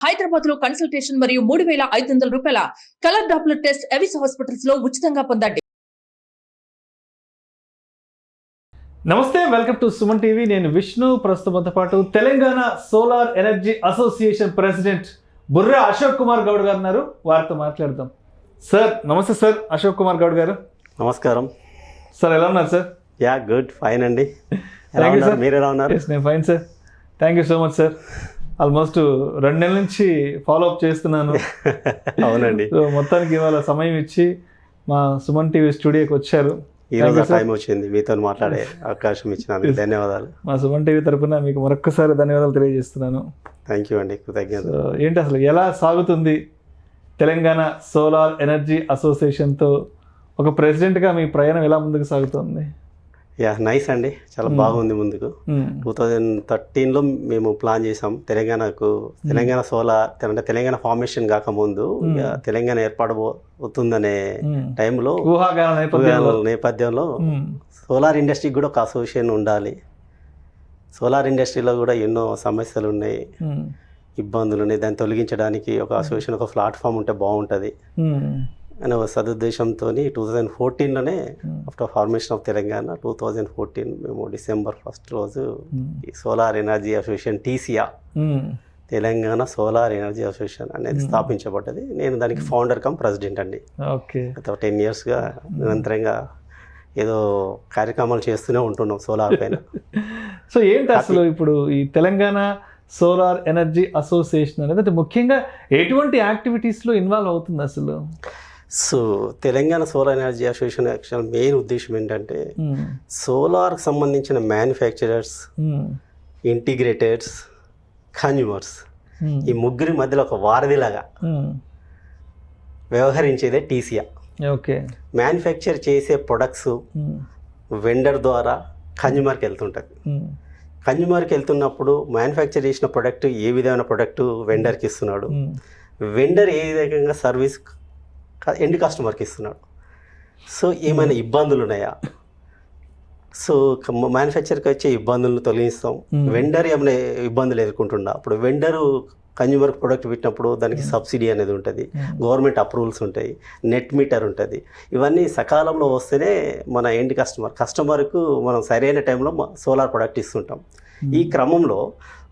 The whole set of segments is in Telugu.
హైదరాబాద్ లో కన్సల్టేషన్ మరియు 3,500 రూపాయల colour Doppler test Avis hospitals లో ఉచితంగా పొందండి. నమస్తే, వెల్కమ్ టు సుమన్ టీవీ. నేను విష్ణు. ప్రస్తుతంతో పాటు Telangana solar energy association president Burra Ashok Kumar Goud గారు ఉన్నారు. వారితో మాట్లాడదాం. సార్ నమస్తే. సార్ అశోక్ కుమార్ గౌడ్ గారు నమస్కారం సార్. ఎలా ఉన్నారు సార్? యా గుడ్, ఫైన్ అండి. మీరు ఎలా ఉన్నారు? నేను fine sir. Thank you so much sir. Almost 2 నెలల నుంచి ఫాలోఅప్ చేస్తున్నాను. అవునండి. సో మొత్తానికి ఇవాళ సమయం ఇచ్చి మా సుమన్ టీవీ స్టూడియోకి వచ్చారు. ఈరోజు టైం వచ్చింది, మీతో మాట్లాడే అవకాశం ఇచ్చినందుకు ధన్యవాదాలు. మా సుమన్ టీవీ తరఫున మీకు మరొక్కసారి ధన్యవాదాలు తెలియజేస్తున్నాను. థ్యాంక్ యూ అండి, కృతజ్ఞత. ఏంటి అసలు ఎలా సాగుతుంది తెలంగాణ సోలార్ ఎనర్జీ అసోసియేషన్తో ఒక ప్రెసిడెంట్గా మీ ప్రయాణం ఎలా ముందుకు సాగుతుంది? యా నైస్ అండి, చాలా బాగుంది. ముందుకు 2013లో మేము ప్లాన్ చేసాం తెలంగాణ సోలార్ అంటే తెలంగాణ ఫార్మేషన్ కాకముందు తెలంగాణ ఏర్పడబోతుందనే టైంలో నేపథ్యంలో సోలార్ ఇండస్ట్రీకి కూడా ఒక అసోసియేషన్ ఉండాలి. సోలార్ ఇండస్ట్రీలో కూడా ఎన్నో సమస్యలు ఉన్నాయి, ఇబ్బందులు ఉన్నాయి. దాన్ని తొలగించడానికి ఒక అసోసియేషన్, ఒక ప్లాట్ఫామ్ ఉంటే బాగుంటుంది అనే ఒక సదుద్దేశంతో 2014లోనే ఆఫ్టర్ ఫార్మేషన్ ఆఫ్ తెలంగాణ 2014 మేము December 1 రోజు ఈ సోలార్ ఎనర్జీ అసోసియేషన్ టీసీఆ తెలంగాణ సోలార్ ఎనర్జీ అసోసియేషన్ అనేది స్థాపించబడ్డది. నేను దానికి ఫౌండర్ కమ్ ప్రెసిడెంట్ అండి. ఓకే. గత 10 yearsగా నిరంతరంగా ఏదో కార్యక్రమాలు చేస్తూనే ఉంటున్నాం సోలార్ పైన. సో ఏంటి అసలు ఇప్పుడు ఈ తెలంగాణ సోలార్ ఎనర్జీ అసోసియేషన్ అనేది అంటే ముఖ్యంగా ఎటువంటి యాక్టివిటీస్లో ఇన్వాల్వ్ అవుతుంది అసలు? So Telangana solar energy association actual main ఉద్దేశం ఏంటంటే సోలార్కి సంబంధించిన మ్యానుఫ్యాక్చరర్స్, ఇంటిగ్రేటర్స్, కన్జ్యూమర్స్ ఈ ముగ్గురి మధ్యలో ఒక వారధిలాగా వ్యవహరించేదే టీసీఆ. ఓకే. మ్యానుఫ్యాక్చర్ చేసే ప్రొడక్ట్స్ వెండర్ ద్వారా కన్జ్యూమర్కి వెళ్తుంటుంది. కన్జ్యూమర్కి వెళ్తున్నప్పుడు మ్యానుఫ్యాక్చర్ చేసిన ప్రొడక్ట్ ఏ విధమైన ప్రొడక్ట్ వెండర్కి ఇస్తున్నాడు, వెండర్ ఏ విధంగా సర్వీస్ ఎండ్ కస్టమర్కి ఇస్తున్నాడు. సో ఏమైనా ఇబ్బందులు ఉన్నాయా, సో మ్యానుఫ్యాక్చర్కి వచ్చే ఇబ్బందులను తొలగిస్తాం. వెండర్ ఏమైనా ఇబ్బందులు ఎదుర్కొంటున్నా అప్పుడు వెండరు కన్జ్యూమర్ ప్రొడక్ట్ పెట్టినప్పుడు దానికి సబ్సిడీ అనేది ఉంటుంది, గవర్నమెంట్ అప్రూవల్స్ ఉంటాయి, నెట్ మీటర్ ఉంటుంది. ఇవన్నీ సకాలంలో వస్తేనే మన ఎండ్ కస్టమర్కు మనం సరైన టైంలో సోలార్ ప్రొడక్ట్ ఇస్తుంటాం. ఈ క్రమంలో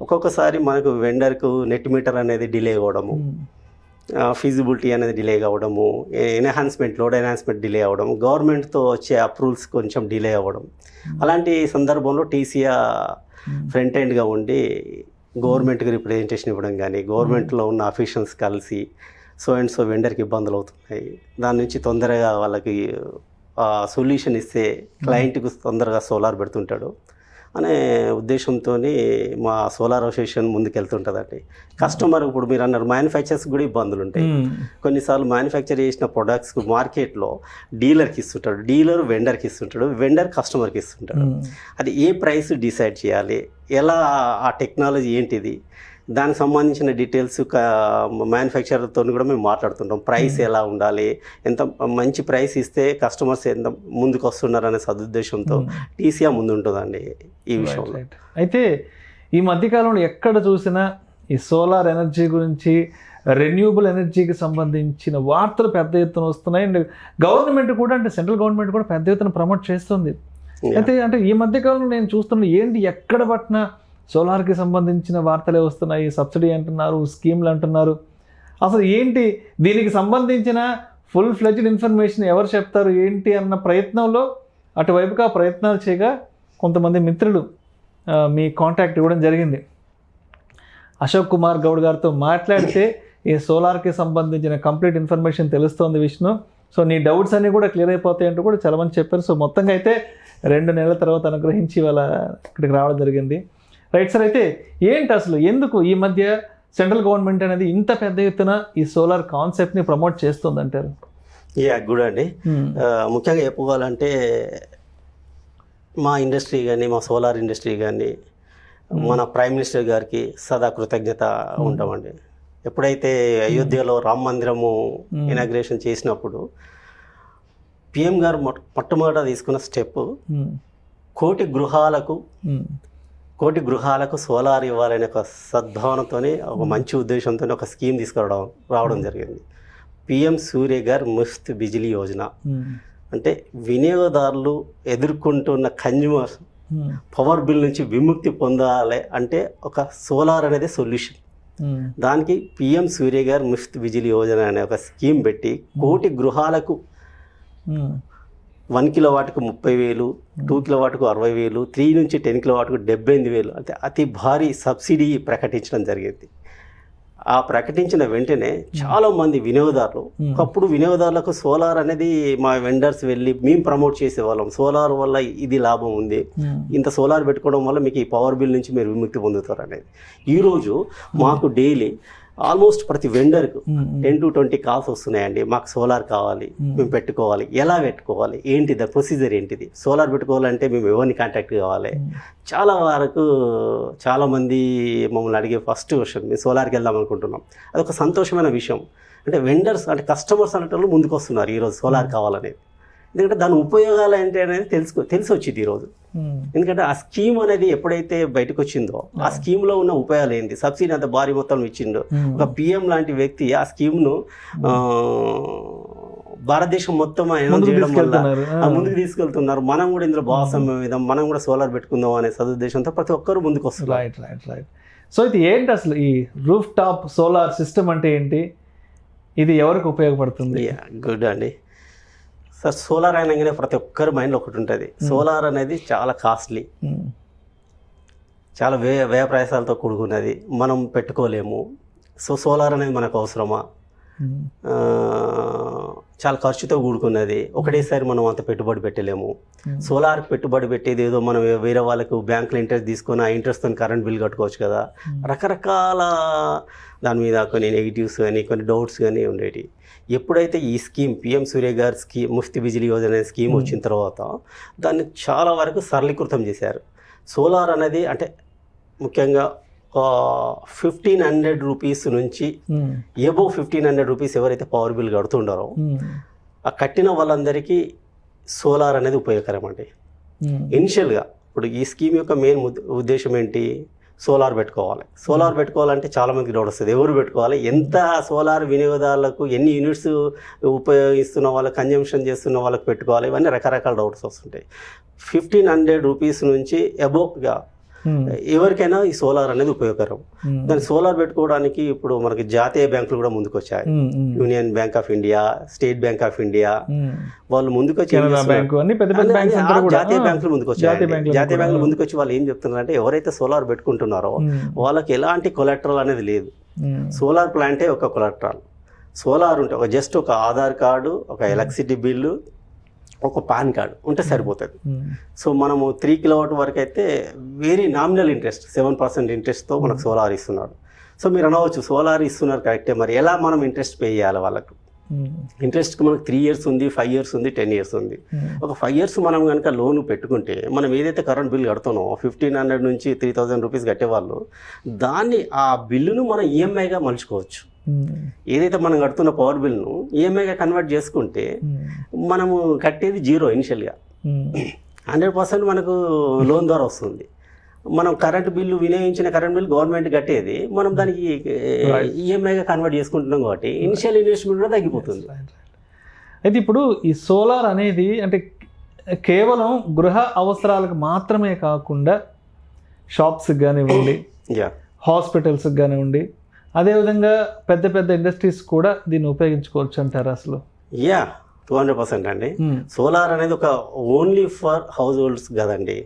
ఒక్కొక్కసారి మనకు వెండర్కు నెట్ మీటర్ అనేది డిలే అవ్వడము, ఫీజిబిలిటీ అనేది డిలే అవ్వడము, లోడ్ ఎన్హాన్స్మెంట్ డిలే అవ్వడం, గవర్నమెంట్తో వచ్చే అప్రూవల్స్ కొంచెం డిలే అవ్వడం. అలాంటి సందర్భంలో టీసీఆ ఫ్రంట్ ఎండ్గా ఉండి గవర్నమెంట్కి రిప్రజెంటేషన్ ఇవ్వడం కానీ, గవర్నమెంట్లో ఉన్న అఫీషియల్స్ కలిసి సో వెండర్కి ఇబ్బందులు అవుతున్నాయి, దాని నుంచి తొందరగా వాళ్ళకి సొల్యూషన్ ఇస్తే క్లయింట్కి తొందరగా సోలార్ పెడుతుంటాడు అనే ఉద్దేశంతో మా సోలార్ అసోసియేషన్ ముందుకెళ్తుంటుందండి. కస్టమర్ ఇప్పుడు మీరు అన్నారు మ్యానుఫ్యాక్చర్స్ కూడా ఇబ్బందులు ఉంటాయి. కొన్నిసార్లు మ్యానుఫ్యాక్చర్ చేసిన ప్రొడక్ట్స్ మార్కెట్లో డీలర్కి ఇస్తుంటాడు, డీలర్ వెండర్కి ఇస్తుంటాడు, వెండర్ కస్టమర్కి ఇస్తుంటాడు. అది ఏ ప్రైస్ డిసైడ్ చేయాలి, ఎలా ఆ టెక్నాలజీ ఏంటిది, దానికి సంబంధించిన డీటెయిల్స్ మ్యానుఫ్యాక్చరర్తో కూడా మేము మాట్లాడుతుంటాం. ప్రైస్ ఎలా ఉండాలి, ఎంత మంచి ప్రైస్ ఇస్తే కస్టమర్స్ ఎంత ముందుకు వస్తున్నారు అనే సదుద్దేశంతో టీసీఆ ముందు ఉంటుందండి ఈ విషయంలో. అయితే ఈ మధ్యకాలంలో ఎక్కడ చూసినా ఈ సోలార్ ఎనర్జీ గురించి, రెన్యూబుల్ ఎనర్జీకి సంబంధించిన వార్తలు పెద్ద ఎత్తున వస్తున్నాయి. అండ్ గవర్నమెంట్ కూడా అంటే సెంట్రల్ గవర్నమెంట్ కూడా పెద్ద ఎత్తున ప్రమోట్ చేస్తుంది. అయితే అంటే ఈ మధ్యకాలంలో నేను చూస్తున్నా ఏంటి ఎక్కడ పట్టినా సోలార్కి సంబంధించిన వార్తలే వస్తున్నాయి. సబ్సిడీ అంటున్నారు, స్కీమ్లు అంటున్నారు. అసలు ఏంటి దీనికి సంబంధించిన ఫుల్ ఫ్లెడ్జ్డ్ ఇన్ఫర్మేషన్ ఎవరు చెప్తారు ఏంటి అన్న ప్రయత్నంలో అటువైపుగా ప్రయత్నాలు చేయగా కొంతమంది మిత్రులు మీ కాంటాక్ట్ ఇవ్వడం జరిగింది. అశోక్ కుమార్ గౌడ్ గారితో మాట్లాడితే ఈ సోలార్కి సంబంధించిన కంప్లీట్ ఇన్ఫర్మేషన్ తెలుస్తోంది విష్ణు. సో నీ డౌట్స్ అన్నీ కూడా క్లియర్ అయిపోతాయి అంటూ కూడా చాలామంది చెప్పారు. సో మొత్తంగా అయితే 2 నెలల తర్వాత అనుగ్రహించి వాళ్ళ ఇక్కడికి రావడం జరిగింది. Right sir. అయితే ఏంటి అసలు ఎందుకు ఈ మధ్య సెంట్రల్ గవర్నమెంట్ అనేది ఇంత పెద్ద ఎత్తున ఈ సోలార్ కాన్సెప్ట్ని ప్రమోట్ చేస్తుంది అంటారు? గుడ్ అండి. ముఖ్యంగా చెప్పుకోవాలంటే మా ఇండస్ట్రీ కానీ, మా సోలార్ ఇండస్ట్రీ కానీ మన ప్రైమ్ మినిస్టర్ గారికి సదా కృతజ్ఞత ఉంటామండి. ఎప్పుడైతే అయోధ్యలో రామ మందిరము ఇనాగ్రేషన్ చేసినప్పుడు పిఎం గారు మొట్టమొదట తీసుకున్న స్టెప్ 1,00,00,000 గృహాలకు కోటి గృహాలకు సోలార్ ఇవ్వాలనే ఒక సద్భావనతో ఒక మంచి ఉద్దేశంతో ఒక స్కీమ్ రావడం జరిగింది. పిఎం సూర్యఘర్ ముఫ్త్ బిజిలీ యోజన. అంటే వినియోగదారులు ఎదుర్కొంటున్న కన్జ్యూమర్ పవర్ బిల్ నుంచి విముక్తి పొందాలి అంటే ఒక సోలార్ అనేది సొల్యూషన్. దానికి పిఎం సూర్యఘర్ ముఫ్త్ బిజిలీ యోజన అనే ఒక స్కీమ్ పెట్టి కోటి గృహాలకు 1 కిలోవాట్కు 30,000, 2 కిలోవాట్కు 60,000, 3 నుంచి 10 కిలోవాట్కు 78,000 అంటే అతి భారీ సబ్సిడీ ప్రకటించడం జరిగింది. ఆ ప్రకటించిన వెంటనే చాలామంది వినియోగదారులు, ఒకప్పుడు వినియోగదారులకు సోలార్ అనేది మా వెండర్స్ వెళ్ళి మేము ప్రమోట్ చేసేవాళ్ళం, సోలార్ వల్ల ఇది లాభం ఉంది, ఇంత సోలార్ పెట్టుకోవడం వల్ల మీకు ఈ పవర్ బిల్ నుంచి మీరు విముక్తి పొందుతారు అనేది. ఈరోజు మాకు డైలీ ఆల్మోస్ట్ ప్రతి వెండర్కు 10 to 20 కాల్స్ వస్తున్నాయండి. మాకు సోలార్ కావాలి, మేము పెట్టుకోవాలి, ఎలా పెట్టుకోవాలి, ఏంటిది ప్రొసీజర్ ఏంటిది, సోలార్ పెట్టుకోవాలంటే మేము ఎవరిని కాంటాక్ట్ కావాలి. చాలా వరకు చాలామంది మమ్మల్ని అడిగే ఫస్ట్ క్వశ్చన్, మేము సోలార్కి వెళ్దాం అనుకుంటున్నాం. అదొక సంతోషమైన విషయం. అంటే వెండర్స్ అంటే కస్టమర్స్ అనేటోళ్ళు ముందుకు వస్తున్నారు ఈరోజు సోలార్ కావాలనేది. ఎందుకంటే దాని ఉపయోగాలు ఏంటి అనేది తెలిసి వచ్చింది ఈరోజు. ఎందుకంటే ఆ స్కీమ్ అనేది ఎప్పుడైతే బయటకు వచ్చిందో ఆ స్కీమ్లో ఉన్న ఉపయోగాలు ఏంటి, సబ్సిడీ అంత భారీ మొత్తం ఇచ్చిండో, ఒక పిఎం లాంటి వ్యక్తి ఆ స్కీమ్ను భారతదేశం మొత్తం చేయడం వల్ల ముందుకు తీసుకెళ్తున్నారు. మనం కూడా ఇందులో భాగస్వామ్యం, మనం కూడా సోలార్ పెట్టుకుందాం అనే సదుద్దేశంతో ప్రతి ఒక్కరు ముందుకు వస్తున్నారు. రైట్. సో ఇది ఏంటి అసలు ఈ రూఫ్ టాప్ సోలార్ సిస్టమ్ అంటే ఏంటి, ఇది ఎవరికి ఉపయోగపడుతుంది? గుడ్ అండి సార్. సోలార్ అనగానే ప్రతి ఒక్కరి మైండ్లో ఒకటి ఉంటుంది, సోలార్ అనేది చాలా కాస్ట్లీ, చాలా వ్యయ ప్రయాసాలతో కూడుకున్నది, మనం పెట్టుకోలేము. సో సోలార్ అనేది మనకు అవసరమా, చాలా ఖర్చుతో కూడుకున్నది, ఒకటేసారి మనం అంత పెట్టుబడి పెట్టలేము. సోలార్ పెట్టుబడి పెట్టేది ఏదో మనం వేరే వాళ్ళకు బ్యాంకులో ఇంట్రెస్ట్ తీసుకొని ఆ ఇంట్రెస్ట్తో కరెంట్ బిల్ కట్టుకోవచ్చు కదా. రకరకాల దాని మీద కొన్ని నెగిటివ్స్ కానీ కొన్ని డౌట్స్ కానీ ఉండేవి. ఎప్పుడైతే ఈ scheme PM Suryaghar scheme Muft Bijli Yojana అనే స్కీమ్ వచ్చిన తర్వాత దాన్ని చాలా వరకు సరళీకృతం చేశారు. సోలార్ అనేది అంటే ముఖ్యంగా 1,500 రూపీస్ నుంచి ఎబోవ్ 1,500 రూపీస్ ఎవరైతే పవర్ బిల్ కడుతుండారో ఆ కట్టిన వాళ్ళందరికీ సోలార్ అనేది ఉపయోగకరం అండి. ఇనిషియల్గా ఇప్పుడు ఈ స్కీమ్ యొక్క మెయిన్ ఉద్దేశం ఏంటి, సోలార్ పెట్టుకోవాలి. సోలార్ పెట్టుకోవాలంటే చాలామందికి డౌట్ వస్తుంది, ఎవరు పెట్టుకోవాలి, ఎంత సోలార్ వినియోగదారులకు ఎన్ని యూనిట్స్ ఉపయోగిస్తున్న వాళ్ళకి, కన్జంప్షన్ చేస్తున్న వాళ్ళకి పెట్టుకోవాలి, ఇవన్నీ రకరకాల డౌట్స్ వస్తుంటాయి. 1,500 రూపీస్ నుంచి అబోవ్గా ఎవరికైనా ఈ సోలార్ అనేది ఉపయోగకరం. దాన్ని సోలార్ పెట్టుకోవడానికి ఇప్పుడు మనకి జాతీయ బ్యాంకులు కూడా ముందుకు వచ్చాయి. Union bank of India, state bank of India వాళ్ళు ముందుకు వచ్చి జాతీయ బ్యాంకులు ముందుకు వచ్చాయి. జాతీయ బ్యాంకులు ముందుకు వచ్చి వాళ్ళు ఏం చెప్తున్నారంటే ఎవరైతే సోలార్ పెట్టుకుంటున్నారో వాళ్ళకి ఎలాంటి కొలెక్టరల్ అనేది లేదు. సోలార్ ప్లాంటే ఒక కొలెక్టరల్. సోలార్ ఉంటే జస్ట్ ఒక ఆధార్ కార్డు, ఒక ఎలక్ట్రిసిటీ బిల్లు, ఒక పాన్ కార్డు ఉంటే సరిపోతుంది. సో మనము 3 కిలోవాట్ వరకు అయితే వెరీ నామినల్ ఇంట్రెస్ట్ 7% ఇంట్రెస్ట్తో మనకు సోలార్ ఇస్తున్నాడు. సో మీరు అనవచ్చు సోలార్ ఇస్తున్నారు కరెక్టే, మరి ఎలా మనం ఇంట్రెస్ట్ పే చేయాలి వాళ్ళకు? ఇంట్రెస్ట్కి మనకు 3 years ఉంది, 5 years ఉంది, 10 years ఉంది. ఒక 5 years మనం కనుక లోన్ పెట్టుకుంటే మనం ఏదైతే కరెంట్ బిల్ కడుతున్నామో 1,500 నుంచి 3,000 రూపీస్ కట్టేవాళ్ళు దాన్ని ఆ బిల్లును మనం ఈఎంఐగా మలుచుకోవచ్చు. ఏదైతే మనం కడుతున్న పవర్ బిల్ను ఈఎంఐగా కన్వర్ట్ చేసుకుంటే మనము కట్టేది 0 ఇనిషియల్గా, 100% మనకు లోన్ ద్వారా వస్తుంది. మనం కరెంట్ బిల్లు వినియోగించిన కరెంట్ బిల్ గవర్నమెంట్ కట్టేది, మనం దానికి ఈఎంఐగా కన్వర్ట్ చేసుకుంటున్నాం కాబట్టి ఇనిషియల్ ఇన్వెస్ట్మెంట్ కూడా తగ్గిపోతుంది. అయితే ఇప్పుడు ఈ సోలార్ అనేది అంటే కేవలం గృహ అవసరాలకు మాత్రమే కాకుండా షాప్స్కి కానివ్వండి, హాస్పిటల్స్కి కానివ్వండి, అదేవిధంగా పెద్ద పెద్ద ఇండస్ట్రీస్ కూడా దీన్ని ఉపయోగించుకోవచ్చు అంటారు అసలు? 200% అండి. సోలార్ అనేది ఒక ఓన్లీ ఫర్ హౌస్ హోల్డ్స్ కదండి.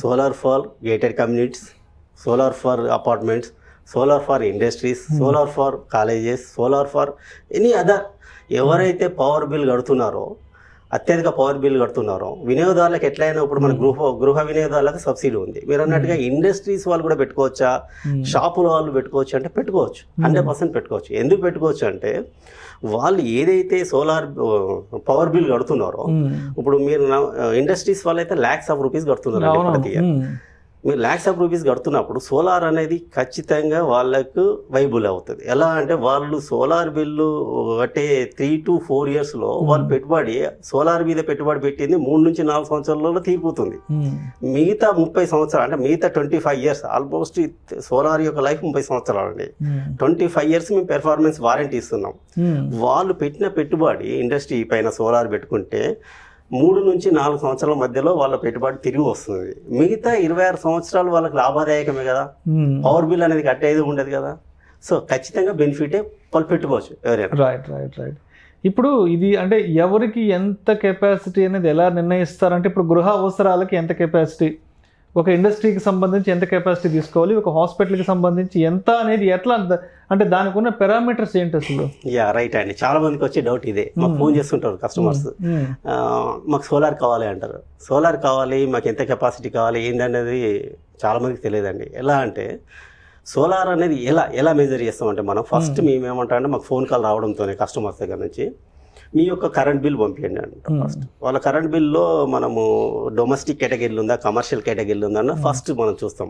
Solar for gated communities, solar for apartments, solar for industries, solar for colleges, solar for any other ఎవరైతే పవర్ బిల్ కడుతున్నారో, అత్యధిక పవర్ బిల్ కడుతున్నారో వినియోగదారులకు ఎట్లయినా ఇప్పుడు మన గృహ వినియోగదారులకు సబ్సిడీ ఉంది. మీరు అన్నట్టుగా ఇండస్ట్రీస్ వాళ్ళు కూడా పెట్టుకోవచ్చా, షాపుల వాళ్ళు పెట్టుకోవచ్చు అంటే పెట్టుకోవచ్చు, 100% పెట్టుకోవచ్చు. ఎందుకు పెట్టుకోవచ్చు అంటే వాళ్ళు ఏదైతే సోలార్ పవర్ బిల్ కడుతున్నారో, ఇప్పుడు మీరు ఇండస్ట్రీస్ వాళ్ళు అయితే lakhs of rupees కడుతున్నారు ప్రతి ఇయర్. మీరు ల్యాక్స్ ఆఫ్ రూపీస్ కడుతున్నప్పుడు సోలార్ అనేది ఖచ్చితంగా వాళ్ళకు వైబుల్ అవుతుంది. ఎలా అంటే వాళ్ళు సోలార్ బిల్లు అంటే 3 to 4 yearsలో వాళ్ళు పెట్టుబడి సోలార్ మీద పెట్టుబడి పెట్టింది 3 నుంచి 4 సంవత్సరాలలో తీరిపోతుంది. మిగతా 30 సంవత్సరాలు అంటే మిగతా 25 years ఆల్మోస్ట్ సోలార్ యొక్క లైఫ్ 30 సంవత్సరాలు అండి. 25 years మేము పెర్ఫార్మెన్స్ వారంటీ ఇస్తున్నాం. వాళ్ళు పెట్టిన పెట్టుబడి ఇండస్ట్రీ పైన సోలార్ పెట్టుకుంటే 3 నుంచి 4 సంవత్సరాల మధ్యలో వాళ్ళ పెట్టుబడి తిరిగి వస్తుంది. మిగతా 26 సంవత్సరాలు వాళ్ళకి లాభదాయకమే కదా, పవర్ బిల్ అనేది కట్టేది ఉండదు కదా. సో ఖచ్చితంగా బెనిఫిటే వాళ్ళు పెట్టుకోవచ్చు ఎవరైనా. రైట్. ఇప్పుడు ఇది అంటే ఎవరికి ఎంత కెపాసిటీ అనేది ఎలా నిర్ణయిస్తారంటే, ఇప్పుడు గృహ అవసరాలకి ఎంత కెపాసిటీ, ఒక ఇండస్ట్రీకి సంబంధించి ఎంత కెపాసిటీ తీసుకోవాలి, ఒక హాస్పిటల్కి సంబంధించి ఎంత అనేది ఎట్లా, అంటే దానికి ఉన్న పారామీటర్స్ ఏంటి అసలు? రైట్ అండి, చాలా మందికి వచ్చే డౌట్ ఇదే. మాకు ఫోన్ చేస్తుంటారు కస్టమర్స్, మాకు సోలార్ కావాలి అంటారు. సోలార్ కావాలి, మాకు ఎంత కెపాసిటీ కావాలి ఏందనేది చాలా మందికి తెలియదండి. ఎలా అంటే సోలార్ అనేది ఎలా మెజర్ చేస్తామంటే మనం ఫస్ట్ మేము ఏమంటామంటే మాకు ఫోన్ కాల్ రావడంతోనే కస్టమర్స్ దగ్గర నుంచి మీ యొక్క కరెంట్ బిల్ పంపించండి అంట. ఫస్ట్ వాళ్ళ కరెంట్ బిల్లో మనము డొమెస్టిక్ కేటగిరీలు ఉందా, కమర్షియల్ కేటగిరీలు ఉందా అన్న ఫస్ట్ మనం చూస్తాం.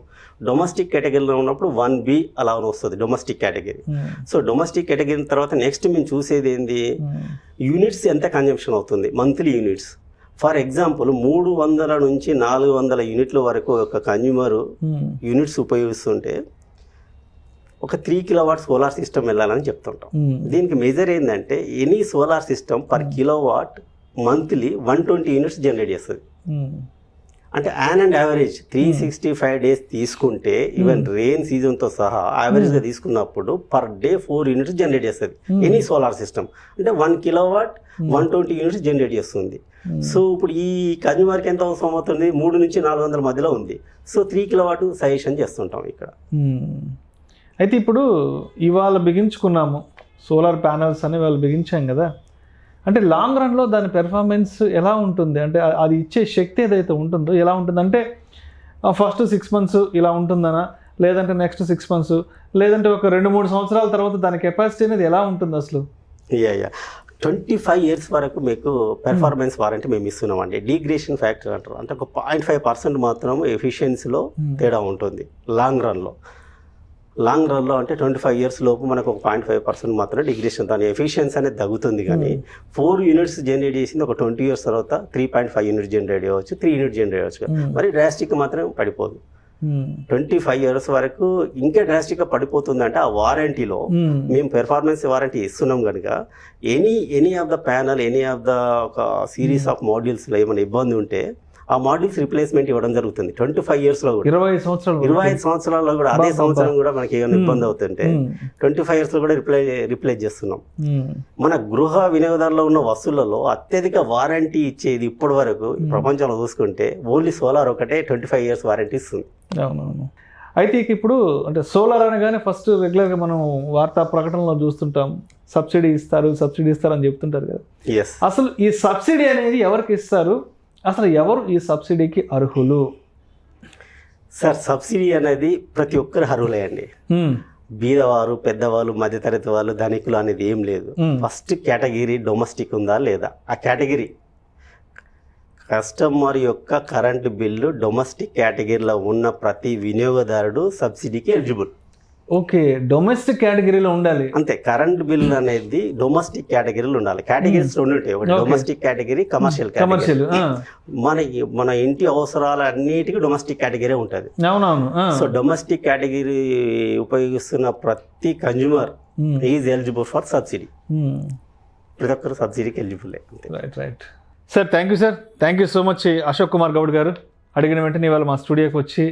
డొమెస్టిక్ కేటగిరీలో ఉన్నప్పుడు 1B అలా వస్తుంది domestic category. So domestic category తర్వాత నెక్స్ట్ మేము చూసేది ఏంది, యూనిట్స్ ఎంత కన్జంప్షన్ అవుతుంది, మంత్లీ యూనిట్స్. ఫర్ ఎగ్జాంపుల్ 300 నుంచి 400 యూనిట్ల వరకు ఒక కన్జ్యూమర్ యూనిట్స్ ఉపయోగిస్తుంటే ఒక 3 kilowatt సోలార్ సిస్టమ్ వెళ్ళాలని చెప్తుంటాం. దీనికి మెజర్ ఏంటంటే any solar system per kilowatt monthly 120 units generate చేస్తుంది. అంటే అండ్ యావరేజ్ 365 days తీసుకుంటే ఈవెన్ రెయిన్ సీజన్తో సహా యావరేజ్గా తీసుకున్నప్పుడు పర్ డే 4 యూనిట్స్ జనరేట్ చేస్తుంది ఎనీ సోలార్ సిస్టమ్. అంటే 1 kilowatt 120 యూనిట్స్ జనరేట్ చేస్తుంది. సో ఇప్పుడు ఈ కన్జ్యూమర్కి ఎంత అవసరం అవుతుంది, 3 నుంచి 400 మధ్యలో ఉంది. సో 3 kilowatt సజెషన్ చేస్తుంటాం ఇక్కడ. అయితే ఇప్పుడు ఇవాళ బిగించుకున్నాము సోలార్ ప్యానల్స్ అని వాళ్ళు బిగించాం కదా, అంటే లాంగ్ రన్లో దాని పెర్ఫార్మెన్స్ ఎలా ఉంటుంది, అంటే అది ఇచ్చే శక్తి ఏదైతే ఉంటుందో ఎలా ఉంటుంది, అంటే ఫస్ట్ 6 months ఇలా ఉంటుందనా, లేదంటే నెక్స్ట్ 6 months, లేదంటే ఒక 2-3 సంవత్సరాల తర్వాత దాని కెపాసిటీ అనేది ఎలా ఉంటుంది అసలు? 25 years వరకు మీకు పెర్ఫార్మెన్స్ వారంటీ మేము ఇస్తున్నామండి. డీగ్రేషన్ ఫ్యాక్టర్ అంటారు, అంటే ఒక 0.5% మాత్రం ఎఫిషియన్సీలో తేడా ఉంటుంది లాంగ్ రన్లో అంటే 25 years లోపు మనకు ఒక 0.5% మాత్రం డిగ్రేషన్, దాని ఎఫిషియన్సీ అనేది తగ్గుతుంది. కానీ 4 యూనిట్స్ జనరేట్ చేసింది ఒక 20 years తర్వాత 3.5 యూనిట్స్ జనరేట్ చేయవచ్చు, 3 యూనిట్స్ జనరేట్ చేయవచ్చు. మరి డ్రాస్టిక్ మాత్రం పడిపోదు. 25 years వరకు ఇంకా డ్రాస్టిక్గా పడిపోతుంది. అంటే ఆ వారంటీలో మేము పెర్ఫార్మెన్స్ వారంటీ ఇస్తున్నాం కనుక any of the panel, any of the ఒక సిరీస్ ఆఫ్ మాడ్యూల్స్లో ఏమైనా ఇబ్బంది ఉంటే ఆ మాడ్యూల్స్ రిప్లేస్మెంట్ ఇవ్వడం జరుగుతుంది. 25 yearsలో కూడా 25 సంవత్సరాల్లో కూడా అదే సంవత్సరం కూడా మనకి ఏమైనా ఇబ్బంది అవుతుంటే 25 yearsలో కూడా రిప్లేస్ చేస్తున్నాం. మన గృహ వినియోగదారులో ఉన్న వస్తువులలో అత్యధిక వారంటీ ఇచ్చేది ఇప్పటి వరకు ప్రపంచంలో చూసుకుంటే ఓన్లీ సోలార్ ఒకటే 25 years వారంటీ ఇస్తుంది. అవునవును. అయితే ఇప్పుడు అంటే సోలార్ అనగానే ఫస్ట్ రెగ్యులర్గా మనం వార్తా ప్రకటనలో చూస్తుంటాం, సబ్సిడీ ఇస్తారు అని చెప్తుంటారు కదా. అసలు ఈ సబ్సిడీ అనేది ఎవరికి ఇస్తారు, అసలు ఎవరు ఈ సబ్సిడీకి అర్హులు? సార్ సబ్సిడీ అనేది ప్రతి ఒక్కరు అర్హులే అండి. బీదవారు, పెద్దవాళ్ళు, మధ్యతరగతి వాళ్ళు, ధనికులు అనేది ఏం లేదు. ఫస్ట్ కేటగిరీ డొమెస్టిక్ ఉందా లేదా, ఆ కేటగిరీ కస్టమర్ యొక్క కరెంటు బిల్లు డొమెస్టిక్ కేటగిరీలో ఉన్న ప్రతి వినియోగదారుడు సబ్సిడీకి ఎలిజిబుల్. ఓకే, డొమెస్టిక్ కేటగిరీలో ఉండాలి అంతే. కరెంట్ బిల్ అనేది డొమెస్టిక్ కేటగిరీలో ఉండాలి. కేటగిరీస్ రెండు ఉంటాయి, ఒకటి డొమెస్టిక్ కేటగిరీ, కమర్షియల్ కేటగిరీ. మన ఇంటి అవసరాలు అన్నిటికీ డొమెస్టిక్ కేటగిరీ ఉంటుంది. సో డొమెస్టిక్ కేటగిరీ ఉపయోగిస్తున్న ప్రతి consumer is eligible for subsidy. ప్రతి ఒక్కరు సబ్సిడీకి eligible. Right sir, thank you so much Ashok Kumar Goud గారు. అడిగిన వెంటనే ఇవాళ మా స్టూడియోకి వచ్చి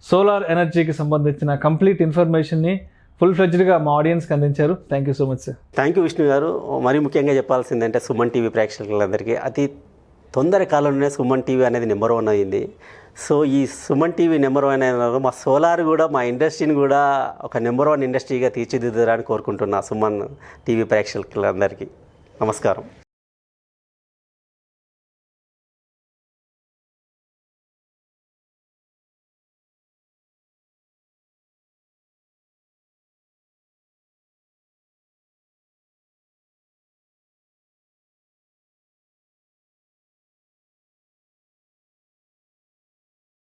సోలార్ ఎనర్జీకి సంబంధించిన కంప్లీట్ ఇన్ఫర్మేషన్ని ఫుల్ ఫ్లెడ్జ్డ్గా మా ఆడియన్స్కి అందించారు. Thank you so much sir. Thank you Vishnu గారు. మరీ ముఖ్యంగా చెప్పాల్సిందంటే సుమన్ టీవీ ప్రేక్షకులందరికీ అతి తొందర కాలంలోనే సుమన్ టీవీ అనేది నెంబర్ 1 అయింది. సో ఈ సుమన్ టీవీ నెంబర్ 1 అయిన మా సోలార్ కూడా మా ఇండస్ట్రీని కూడా ఒక నెంబర్ 1 ఇండస్ట్రీగా తీర్చిదిద్దడానికి కోరుకుంటున్నా సుమన్ టీవీ ప్రేక్షకులందరికీ నమస్కారం.